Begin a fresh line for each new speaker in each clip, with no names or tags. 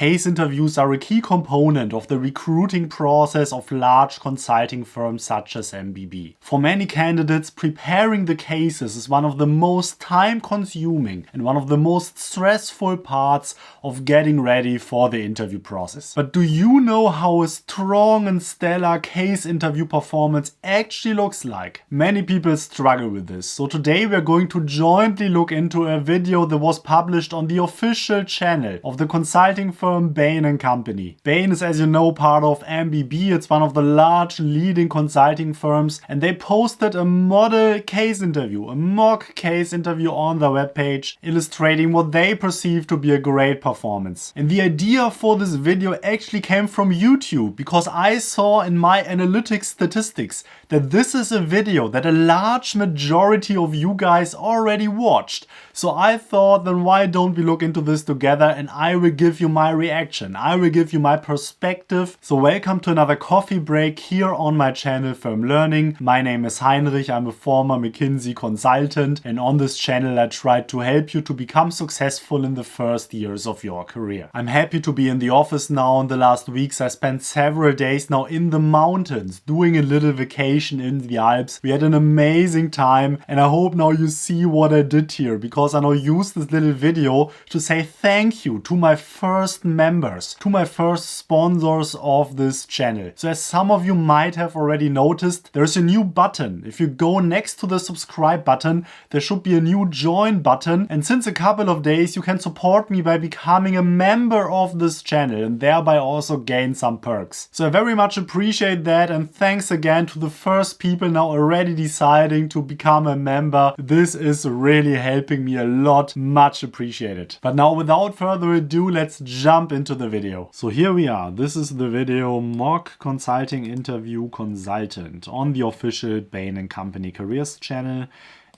case interviews are a key component of the recruiting process of large consulting firms such as MBB. For many candidates, preparing the cases is one of the most time-consuming and one of the most stressful parts of getting ready for the interview process. But do you know how a strong and stellar case interview performance actually looks like? Many people struggle with this, so today we're going to jointly look into a video that was published on the official channel of the consulting firm Bain & Company. Bain is, as you know, part of MBB. It's one of the large leading consulting firms, and they posted a model case interview, a mock case interview on their webpage, illustrating what they perceive to be a great performance. And the idea for this video actually came from YouTube, because I saw in my analytics statistics that this is a video that a large majority of you guys already watched. So I thought, then why don't we look into this together and I will give you my reaction. I will give you my perspective. So welcome to another coffee break here on my channel Firm Learning. My name is Heinrich. I'm a former McKinsey consultant, and on this channel I try to help you to become successful in the first years of your career. I'm happy to be in the office now. In the last weeks I spent several days now in the mountains doing a little vacation in the Alps. We had an amazing time, and I hope now you see what I did here, because I now use this little video to say thank you to my first members, to my first sponsors of this channel. So as some of you might have already noticed, there's a new button. If you go next to the subscribe button, there should be a new join button, and since a couple of days you can support me by becoming a member of this channel and thereby also gain some perks. So I very much appreciate that, and thanks again to the first people now already deciding to become a member. This is really helping me a lot, much appreciated. But now without further ado, let's jump into the video. So here we are. This is the video Mock Consulting Interview Consultant on the official Bain & Company Careers channel.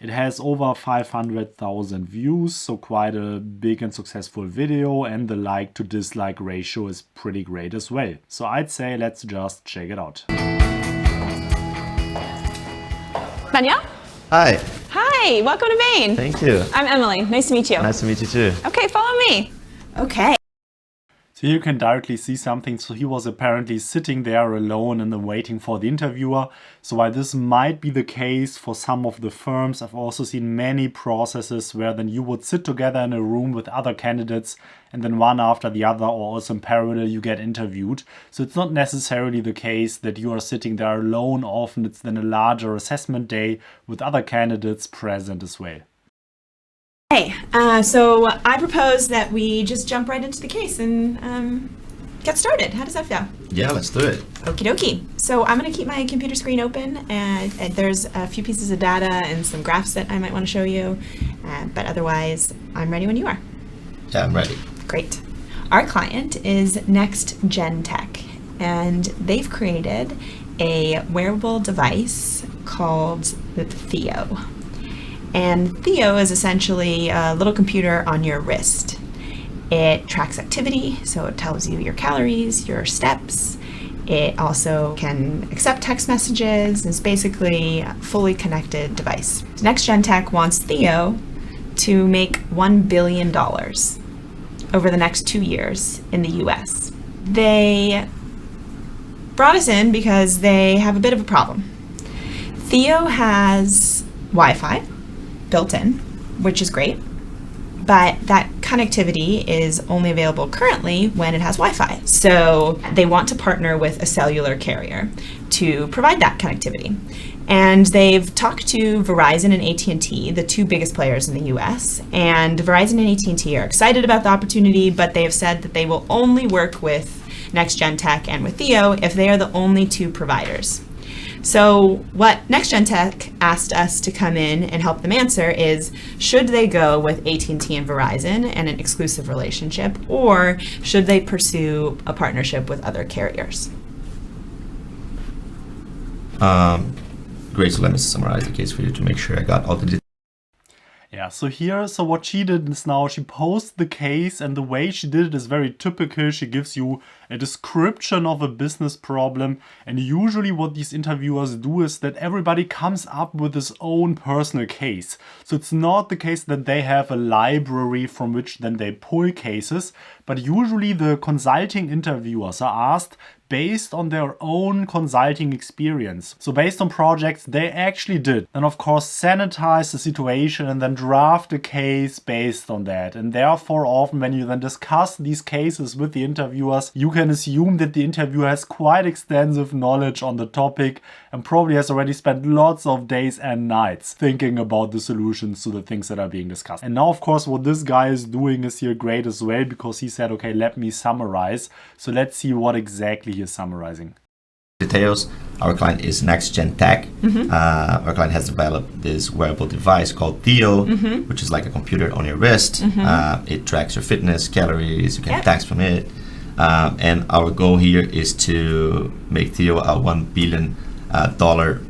It has over 500,000 views, so quite a big and successful video, and the like to dislike ratio is pretty great as well. So I'd say let's just check it out.
Vanya?
Hi.
Hi, welcome to Bain.
Thank you.
I'm Emily. Nice to meet you.
Nice to meet you too.
Okay, follow me. Okay.
So here you can directly see something. So he was apparently sitting there alone and then waiting for the interviewer. So while this might be the case for some of the firms, I've also seen many processes where then you would sit together in a room with other candidates and then one after the other, or also in parallel, you get interviewed. So it's not necessarily the case that you are sitting there alone. Often it's then a larger assessment day with other candidates present as well.
Hey, so I propose that we just jump right into the case and get started. How does that feel?
Yeah, let's do it.
Okie dokie. So I'm going to keep my computer screen open, and there's a few pieces of data and some graphs that I might want to show you, but otherwise I'm ready when you are.
Yeah, I'm ready.
Great. Our client is Next Gen Tech, and they've created a wearable device called the Theo. And Theo is essentially a little computer on your wrist. It tracks activity, so it tells you your calories, your steps. It also can accept text messages. It's basically a fully connected device. Next Gen Tech wants Theo to make $1 billion over the next 2 years in the US. They brought us in because they have a bit of a problem. Theo has Wi-Fi built in, which is great, but that connectivity is only available currently when it has Wi-Fi. So they want to partner with a cellular carrier to provide that connectivity. And they've talked to Verizon and AT&T, the two biggest players in the US, and Verizon and AT&T are excited about the opportunity, but they have said that they will only work with Next Gen Tech and with Theo if they are the only two providers. So what Next Gen Tech asked us to come in and help them answer is, should they go with AT&T and Verizon and an exclusive relationship, or should they pursue a partnership with other carriers?
Great, so let me summarize the case for you to make sure I got all the details.
Yeah, so what she did is now she posted the case, and the way she did it is very typical. She gives you a description of a business problem, and usually what these interviewers do is that everybody comes up with his own personal case. So it's not the case that they have a library from which then they pull cases, but usually the consulting interviewers are asked based on their own consulting experience. So based on projects they actually did. Then of course sanitize the situation and then draft a case based on that. And therefore often when you then discuss these cases with the interviewers, you can assume that the interviewer has quite extensive knowledge on the topic and probably has already spent lots of days and nights thinking about the solutions to the things that are being discussed. And now of course what this guy is doing is here great as well, because he said, okay, let me summarize. So let's see what exactly he is summarizing.
Details. Our client is Next Gen Tech. Our client has developed this wearable device called Theo, which is like a computer on your wrist. It tracks your fitness, calories, you can tax from it. And our goal here is to make Theo a $1 billion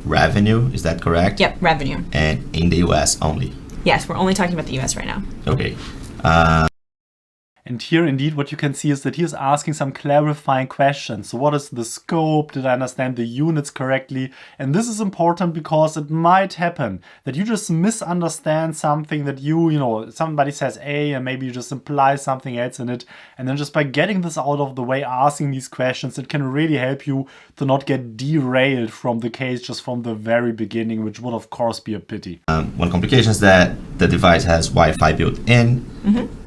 revenue. Is that correct?
Yep, revenue.
And in the US only.
Yes, we're only talking about the US right now.
Okay.
And here indeed what you can see is that he is asking some clarifying questions. So what is the scope? Did I understand the units correctly? And this is important because it might happen that you just misunderstand something that somebody says A and maybe you just imply something else in it. And then just by getting this out of the way, asking these questions, it can really help you to not get derailed from the case just from the very beginning, which would of course be a pity.
One complication is that the device has Wi-Fi built in.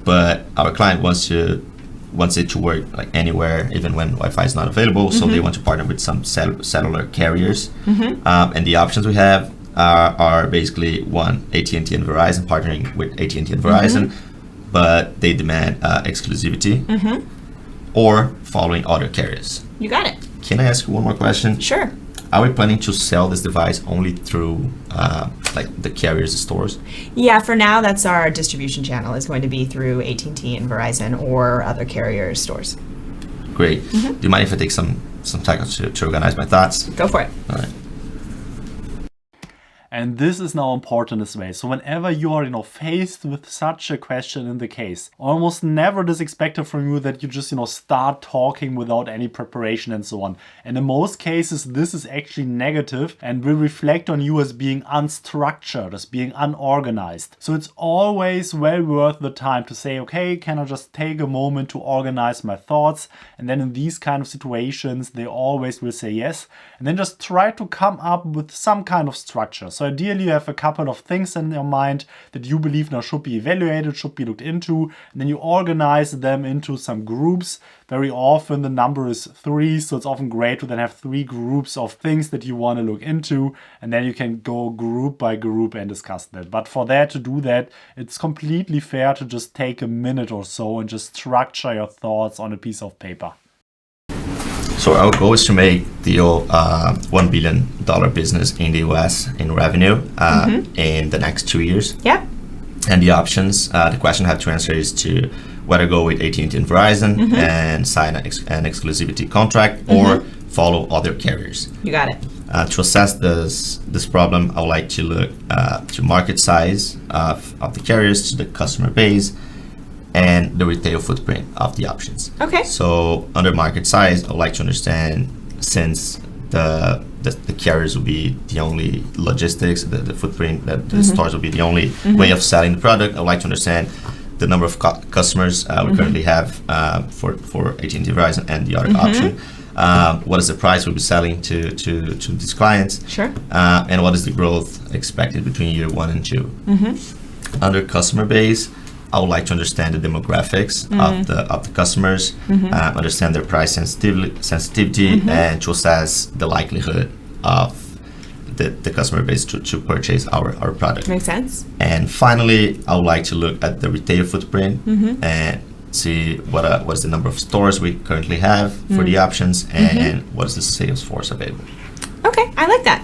But our client wants it to work like anywhere, even when Wi-Fi is not available. So they want to partner with some cellular carriers. And the options we have are basically one, AT&T and Verizon, partnering with AT&T and Verizon, but they demand exclusivity or following other carriers.
You got it.
Can I ask you one more question?
Sure.
Are we planning to sell this device only through like the carriers' stores?
Yeah, for now, that's our distribution channel is going to be through AT&T and Verizon or other carrier stores.
Great. Do you mind if I take some time to organize my thoughts?
Go for it.
All right.
And this is now important as well. So whenever you are, faced with such a question in the case, almost never is expected from you that you just, start talking without any preparation and so on. And in most cases, this is actually negative and will reflect on you as being unstructured, as being unorganized. So it's always well worth the time to say, okay, can I just take a moment to organize my thoughts? And then in these kind of situations, they always will say yes. And then just try to come up with some kind of structure. So ideally you have a couple of things in your mind that you believe now should be evaluated, should be looked into, and then you organize them into some groups. Very often the number is 3, so it's often great to then have 3 groups of things that you want to look into, and then you can go group by group and discuss that. But for that to do that, it's completely fair to just take a minute or so and just structure your thoughts on a piece of paper.
So our goal is to make the $1 billion business in the US in revenue in the next 2 years.
Yep.
And the options, the question I have to answer is to whether go with AT&T and Verizon and sign an exclusivity contract or follow other carriers.
You got it.
To assess this problem, I would like to look to market size of the carriers, to the customer base, and the retail footprint of the options.
Okay.
So under market size, I would like to understand, since the carriers will be the only logistics, the footprint, the stores will be the only way of selling the product, I would like to understand the number of customers we currently have for AT&T, Verizon, and the other option. What is the price we'll be selling to these clients?
Sure.
And what is the growth expected between year 1 and 2? Under customer base, I would like to understand the demographics of the customers, understand their price sensitivity, and to assess the likelihood of the customer base to purchase our product.
Makes sense.
And finally, I would like to look at the retail footprint and see what is the number of stores we currently have for the options and what is the sales force available.
Okay, I like that.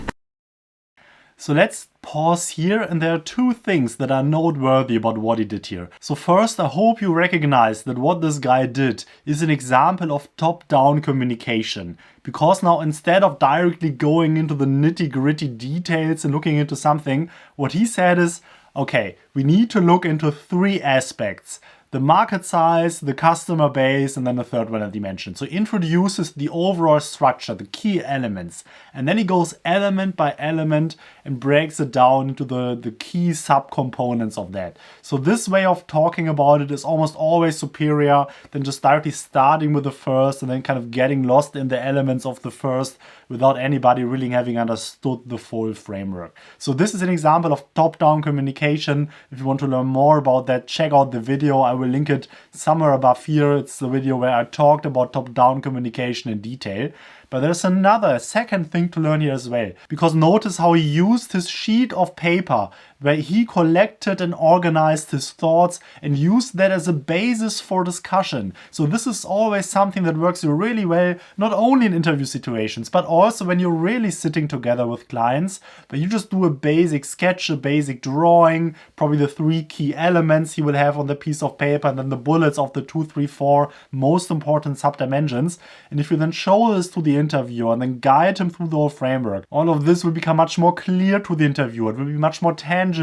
So let's pause here, and there are 2 things that are noteworthy about what he did here. So first, I hope you recognize that what this guy did is an example of top-down communication. Because now instead of directly going into the nitty-gritty details and looking into something, what he said is, okay, we need to look into 3 aspects. the market size, the customer base, and then the third one that he mentioned. So he introduces the overall structure, the key elements, and then he goes element by element and breaks it down into the key subcomponents of that. So this way of talking about it is almost always superior than just directly starting with the first and then kind of getting lost in the elements of the first without anybody really having understood the full framework. So this is an example of top-down communication. If you want to learn more about that, check out the video. I will link it somewhere above here. It's the video where I talked about top-down communication in detail. But there's a second thing to learn here as well. Because notice how he used his sheet of paper where he collected and organized his thoughts and used that as a basis for discussion. So this is always something that works really well, not only in interview situations, but also when you're really sitting together with clients, but you just do a basic sketch, a basic drawing, probably the 3 key elements he will have on the piece of paper, and then the bullets of the 2, 3, 4 most important subdimensions. And if you then show this to the interviewer and then guide him through the whole framework, all of this will become much more clear to the interviewer. It will be much more tangible.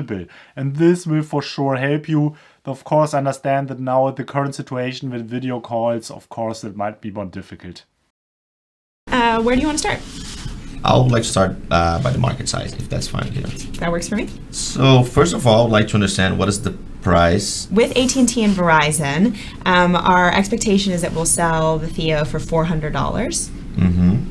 And this will for sure help you. Of course, understand that now at the current situation with video calls, of course, it might be more difficult.
Where do you want to start?
I would like to start by the market size, if that's fine with you.
That works for me.
So first of all, I would like to understand what is the price.
With AT&T and Verizon, our expectation is that we'll sell the Theo for $400.
Mm-hmm.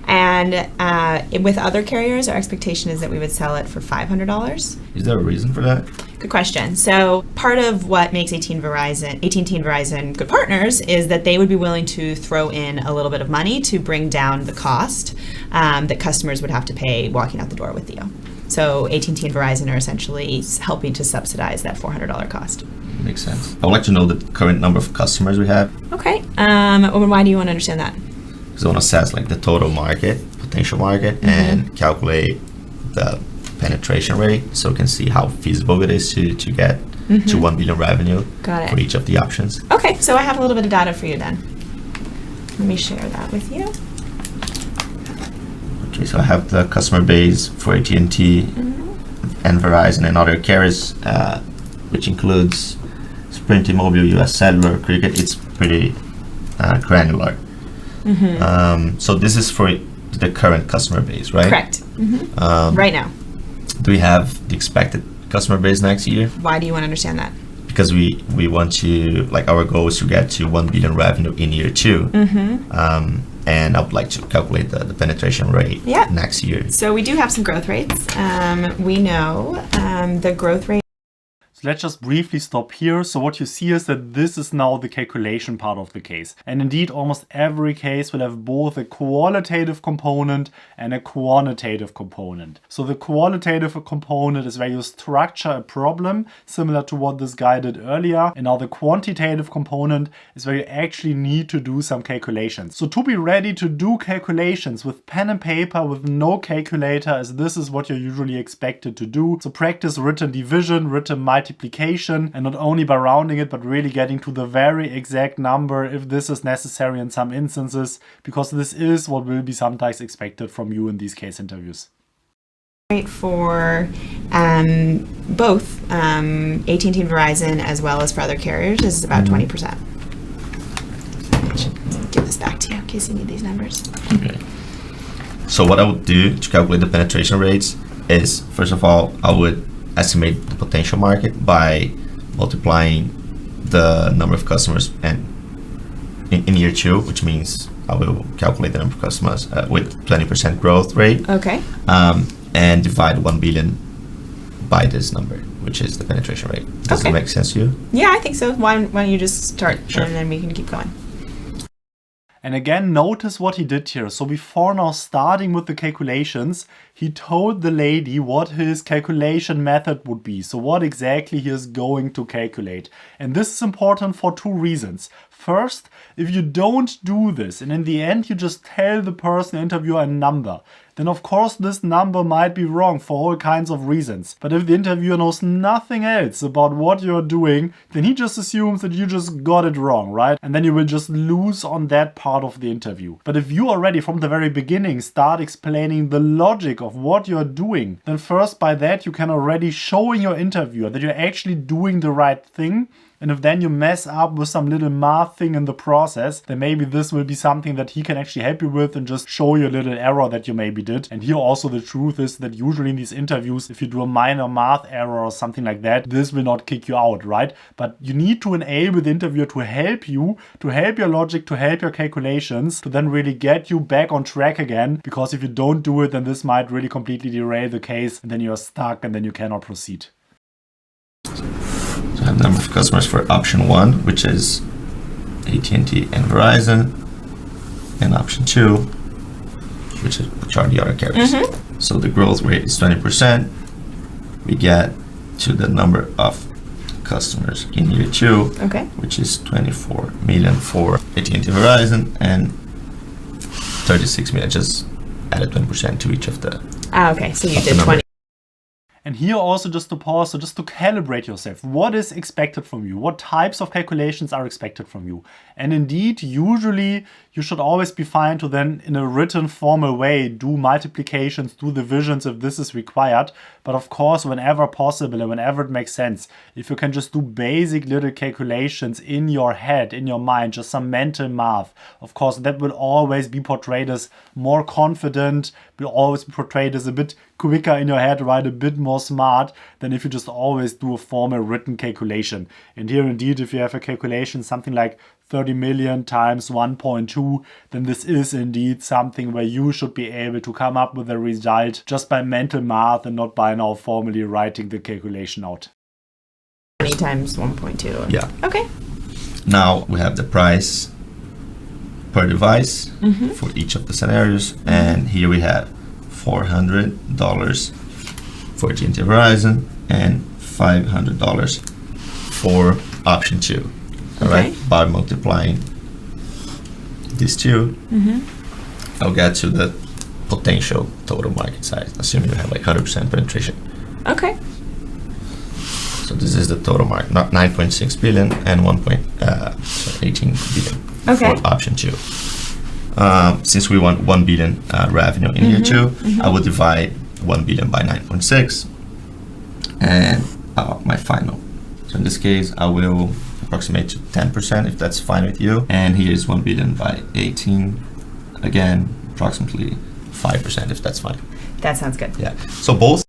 And with other carriers, our expectation is that we would sell it for $500.
Is there a reason for that?
Good question. So part of what makes AT&T and Verizon good partners is that they would be willing to throw in a little bit of money to bring down the cost that customers would have to pay walking out the door with Theo. So AT&T and Verizon are essentially helping to subsidize that $400 cost.
Makes sense. I would like to know the current number of customers we have.
Okay. Why do you want to understand that?
Because I want to assess like the total market, potential market, and calculate the penetration rate so we can see how feasible it is to get to 1 billion revenue for each of the options.
Okay, so I have a little bit of data for you then. Let me share that with you.
Okay, so I have the customer base for AT&T and Verizon and other carriers, which includes Sprint, T-Mobile, US Cellular, Cricket. It's pretty granular. So this is for the current customer base, right?
Correct. Right now.
Do we have the expected customer base next year?
Why do you want to understand that?
Because we want to, like, our goal is to get to 1 billion revenue in year 2. And I would like to calculate the penetration rate next year.
So we do have some growth rates. We know the growth rate.
So let's just briefly stop here. So what you see is that this is now the calculation part of the case. And indeed, almost every case will have both a qualitative component and a quantitative component. So the qualitative component is where you structure a problem, similar to what this guy did earlier. And now the quantitative component is where you actually need to do some calculations. So to be ready to do calculations with pen and paper, with no calculator, as this is what you're usually expected to do. So practice written division, written multiplication, and not only by rounding it, but really getting to the very exact number if this is necessary in some instances, because this is what will be sometimes expected from you in these case interviews.
For both AT&T and Verizon as well as for other carriers is about 20%. I should give this back to you in case you need these numbers.
Okay. So what I would do to calculate the penetration rates is, first of all, I would estimate the potential market by multiplying the number of customers and in year 2, which means I will calculate the number of customers with 20% growth rate.
Okay.
And divide 1 billion by this number, which is the penetration rate. Does it make sense to you?
Yeah, I think so. Why don't you just start
and
then we can keep going.
And again, notice what he did here. So before now starting with the calculations, he told the lady what his calculation method would be. So what exactly he is going to calculate. And this is important for 2 reasons. First, if you don't do this and in the end you just tell the person, interviewer, a number, then of course this number might be wrong for all kinds of reasons. But if the interviewer knows nothing else about what you're doing, then he just assumes that you just got it wrong, right? And then you will just lose on that part of the interview. But if you already from the very beginning start explaining the logic of what you're doing, then first by that you can already show in your interviewer that you're actually doing the right thing. And if then you mess up with some little math thing in the process, then maybe this will be something that he can actually help you with and just show you a little error that you maybe did. And here also the truth is that usually in these interviews, if you do a minor math error or something like that, this will not kick you out, right? But you need to enable the interviewer to help you, to help your logic, to help your calculations, to then really get you back on track again. Because if you don't do it, then this might really completely derail the case and then you're stuck and then you cannot proceed.
So I have number of customers for option 1, which is AT&T and Verizon, and option 2, which are the other carriers. So the growth rate is 20%. We get to the number of customers in year 2, which is 24 million for AT&T and Verizon, and 36 million. Just added 20% to each of the.
Okay, so you did 20.
And here also just to pause, so just to calibrate yourself, what is expected from you? What types of calculations are expected from you? And indeed, usually you should always be fine to then in a written formal way do multiplications, do divisions if this is required. But of course, whenever possible and whenever it makes sense, if you can just do basic little calculations in your head, in your mind, just some mental math, of course, that will always be portrayed as more confident, will always be portrayed as a bit quicker in your head, right? A bit more smart than if you just always do a formal written calculation. And here indeed, if you have a calculation, something like 30 million times 1.2, then this is indeed something where you should be able to come up with a result just by mental math and not by now formally writing the calculation out.
20 times 1.2.
Yeah.
Okay.
Now we have the price per device for each of the scenarios, and here we have $400 for AT&T Verizon and $500 for option 2. All right, by multiplying these two, I'll get to the potential total market size, assuming you have like 100% penetration.
Okay.
So this is the total market, not 9.6 billion and 18 billion for option 2. Since we want 1 billion revenue in year 2, I will divide 1 billion by 9.6 and my final. So in this case, I will approximate to 10% if that's fine with you. And here is 1 billion by 18. Again, approximately 5% if that's fine.
That sounds good.
Yeah. So both.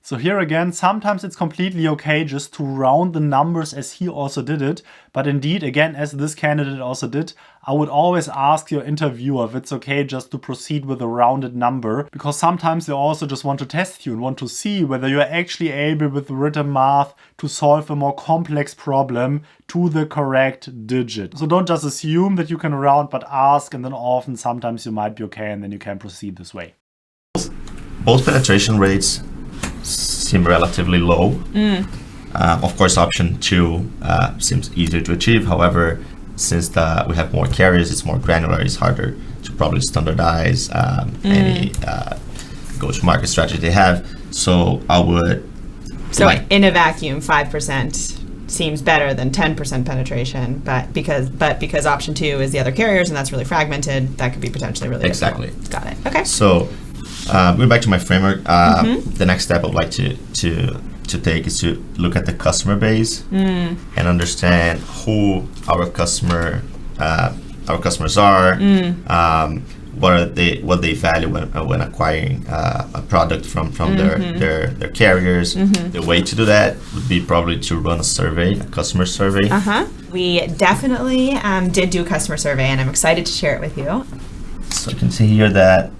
So here again, sometimes it's completely okay just to round the numbers as he also did it. But indeed, again, as this candidate also did, I would always ask your interviewer if it's okay just to proceed with a rounded number, because sometimes they also just want to test you and want to see whether you're actually able with written math to solve a more complex problem to the correct digit. So don't just assume that you can round, but ask, and then often sometimes you might be okay and then you can proceed this way.
Both penetration rates seem relatively low. Of course, option 2 seems easier to achieve. However, since we have more carriers, it's more granular, it's harder to probably standardize any go-to-market strategy they have. So I would...
So in a vacuum, 5% seems better than 10% penetration, but because option 2 is the other carriers and that's really fragmented, that could be potentially really
Exactly.
difficult. Got it. Okay.
So going back to my framework, the next step I would like to take is to look at the customer base and understand who our customers are, what they value when acquiring a product from their carriers. The way to do that would be probably to run a customer survey.
We definitely did do a customer survey, and I'm excited to share it with you.
So you can see here that.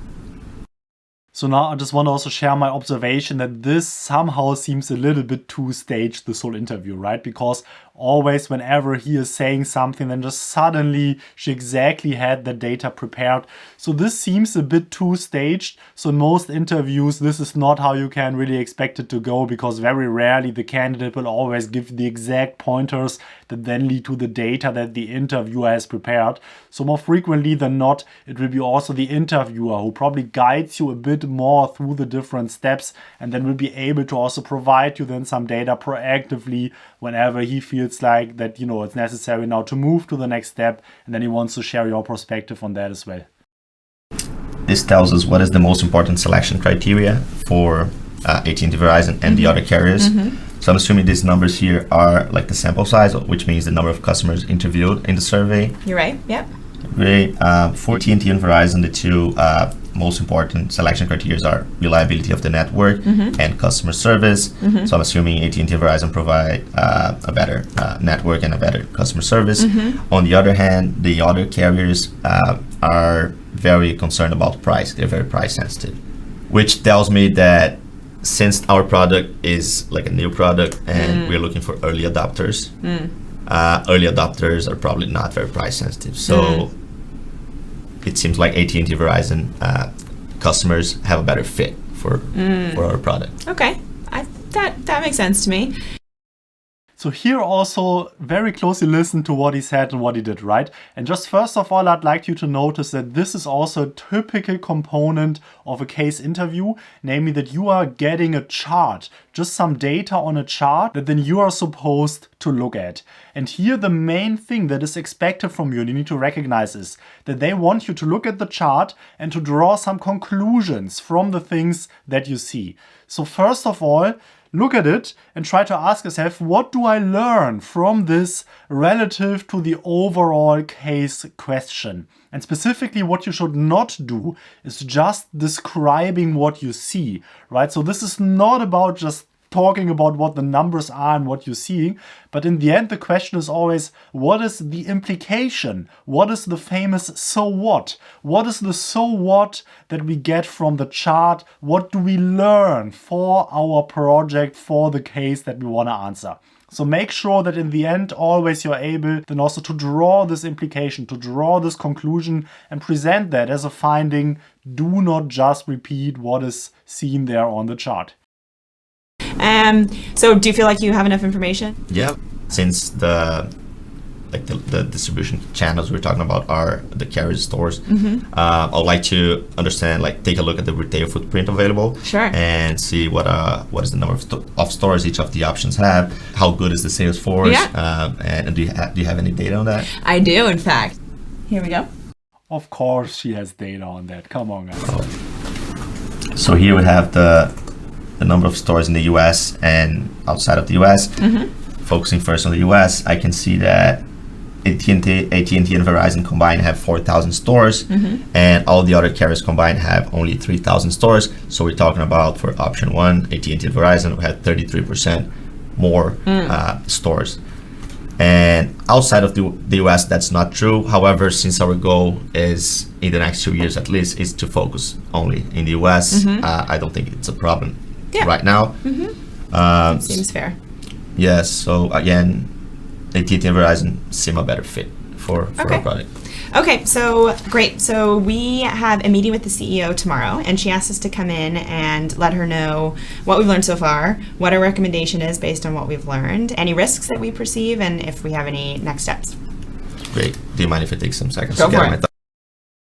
So now I just want to also share my observation that this somehow seems a little bit too staged, this whole interview, right? Because always whenever he is saying something, then just suddenly she exactly had the data prepared. So this seems a bit too staged. So in most interviews, this is not how you can really expect it to go, because very rarely the candidate will always give the exact pointers that then lead to the data that the interviewer has prepared. So more frequently than not, it will be also the interviewer who probably guides you a bit more through the different steps, and then will be able to also provide you then some data proactively whenever he feels like that, it's necessary now to move to the next step, and then he wants to share your perspective on that as well.
This tells us what is the most important selection criteria for AT&T Verizon and the other carriers. So I'm assuming these numbers here are like the sample size, which means the number of customers interviewed in the survey.
You're right. Yep.
Great. For AT&T and Verizon, the two most important selection criteria are reliability of the network and customer service. So I'm assuming AT&T and Verizon provide a better network and a better customer service. On the other hand, the other carriers are very concerned about price. They're very price sensitive, which tells me that since our product is like a new product and we're looking for early adopters, early adopters are probably not very price sensitive. So it seems like AT&T Verizon customers have a better fit for our product.
Okay, that makes sense to me.
So here also very closely listen to what he said and what he did, right? And just first of all, I'd like you to notice that this is also a typical component of a case interview, namely that you are getting a chart, just some data on a chart that then you are supposed to look at. And here the main thing that is expected from you, and you need to recognize, is that they want you to look at the chart and to draw some conclusions from the things that you see. So first of all, look at it and try to ask yourself, what do I learn from this relative to the overall case question? And specifically, what you should not do is just describing what you see, right? So this is not about just talking about what the numbers are and what you're seeing, but in the end, the question is always, what is the implication? What is the famous so what? What is the so what that we get from the chart? What do we learn for our project, for the case that we want to answer? So make sure that in the end, always you're able then also to draw this implication, to draw this conclusion and present that as a finding. Do not just repeat what is seen there on the chart.
So do you feel like you have enough information?
Yeah. Since the distribution channels we're talking about are the carrier stores, I would like to understand, take a look at the retail footprint available,
Sure,
and see what is the number of stores each of the options have. How good is the sales force?
Yeah.
And do you have any data on that?
I do, in fact. Here we go.
Of course she has data on that. Come on, guys.
So here we have the number of stores in the US and outside of the US. Focusing first on the US, I can see that AT&T and Verizon combined have 4,000 stores, and all the other carriers combined have only 3,000 stores. So we're talking about, for option one, AT&T and Verizon, we had 33% more stores. And outside of the US, that's not true. However, since our goal is, in the next 2 years at least, is to focus only in the US, I don't think it's a problem right now.
Seems fair.
Yes, so again, AT&T and Verizon seem a better fit for our product.
Okay, so great. So we have a meeting with the CEO tomorrow, and she asked us to come in and let her know what we've learned so far, what our recommendation is based on what we've learned, any risks that we perceive, and if we have any next steps.
Great. Do you mind if I take some seconds
Go
to get
for
my
it.
thoughts?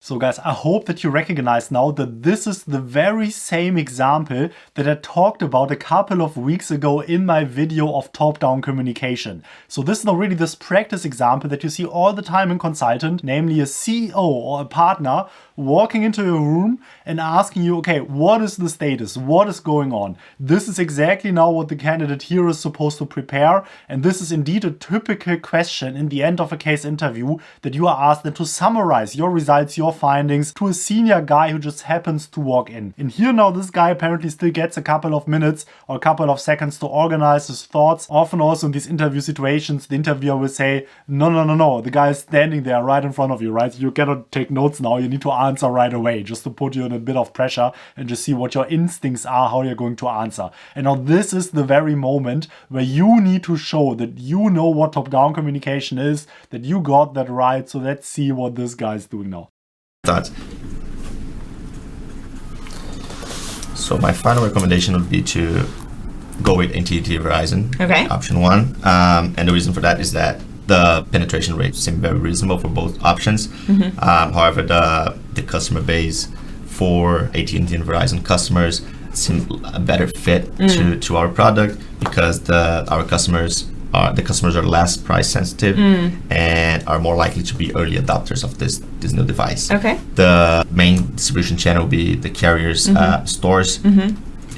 So guys, I hope that you recognize now that this is the very same example that I talked about a couple of weeks ago in my video of top-down communication. So this is now really this practice example that you see all the time in consultant, namely a CEO or a partner walking into a room and asking you, okay, what is the status? What is going on? This is exactly now what the candidate here is supposed to prepare. And this is indeed a typical question in the end of a case interview that you are asked then to summarize your results, your findings to a senior guy who just happens to walk in. And here now this guy apparently still gets a couple of minutes or a couple of seconds to organize his thoughts. Often also in these interview situations, the interviewer will say, no, the guy is standing there right in front of you, right? You cannot take notes now. You need to answer right away just to put you in a bit of pressure and just see what your instincts are, how you're going to answer. And now this is the very moment where you need to show that you know what top-down communication is, that you got that right. So let's see what this guy is doing now.
So my final recommendation would be to go with AT&T Verizon, option one. And the reason for that is that the penetration rates seem very reasonable for both options. However, the customer base for AT&T and Verizon customers seem a better fit to our product because our customers are less price sensitive and are more likely to be early adopters of this new device.
Okay.
The main distribution channel will be the carriers' stores.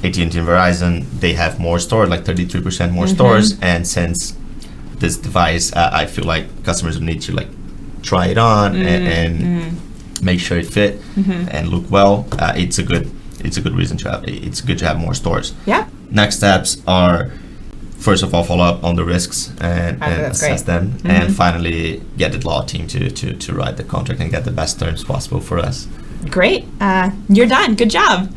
AT&T and Verizon, they have more stores, like 33% more stores. And since this device, I feel like customers need to like try it on and make sure it fit and look well. It's a good reason to have. It's good to have more stores.
Yeah.
Next steps are, first of all, follow up on the risks and assess them, and finally get the law team to write the contract and get the best terms possible for us.
Great. You're done. Good job.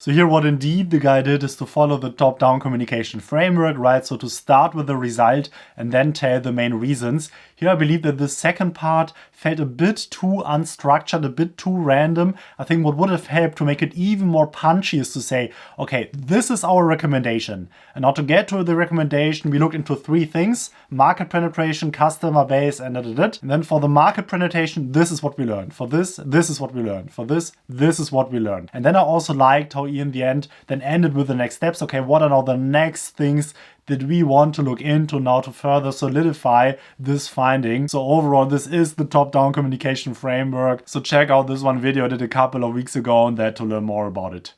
So here what indeed the guy did is to follow the top-down communication framework, right? So to start with the result and then tell the main reasons. Here I believe that the second part felt a bit too unstructured, a bit too random. I think what would have helped to make it even more punchy is to say, okay, this is our recommendation. And now to get to the recommendation, we looked into three things: market penetration, customer base, and And then for the market penetration, this is what we learned. For this is what we learned. For this is what we learned. And then I also liked how he in the end then ended with the next steps. Okay, what are now the next things that we want to look into now to further solidify this finding? So overall, this is the top-down communication framework. So check out this one video I did a couple of weeks ago on that to learn more about it.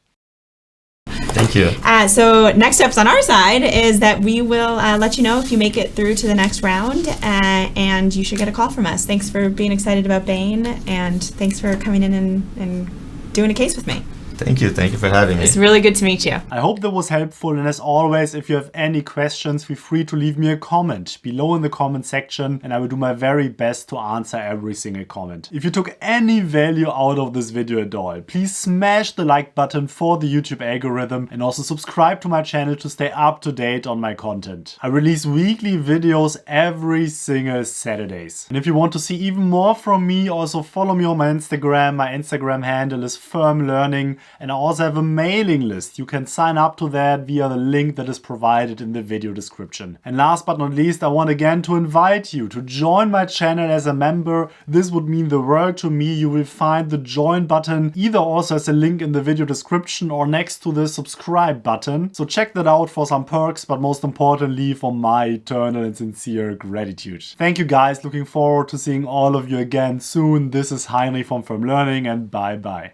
Thank you.
So next steps on our side is that we will let you know if you make it through to the next round, and you should get a call from us. Thanks for being excited about Bain, and thanks for coming in and doing a case with me.
Thank you for having me.
It's really good to meet you.
I hope that was helpful, and as always, if you have any questions, feel free to leave me a comment below in the comment section, and I will do my very best to answer every single comment. If you took any value out of this video at all, please smash the like button for the YouTube algorithm, and also subscribe to my channel to stay up to date on my content. I release weekly videos every single Saturdays. And if you want to see even more from me, also follow me on my Instagram. My Instagram handle is Firm Learning. And I also have a mailing list. You can sign up to that via the link that is provided in the video description. And last but not least, I want again to invite you to join my channel as a member. This would mean the world to me. You will find the join button either also as a link in the video description or next to the subscribe button. So check that out for some perks, but most importantly for my eternal and sincere gratitude. Thank you guys. Looking forward to seeing all of you again soon. This is Heinrich from Firm Learning, and bye bye.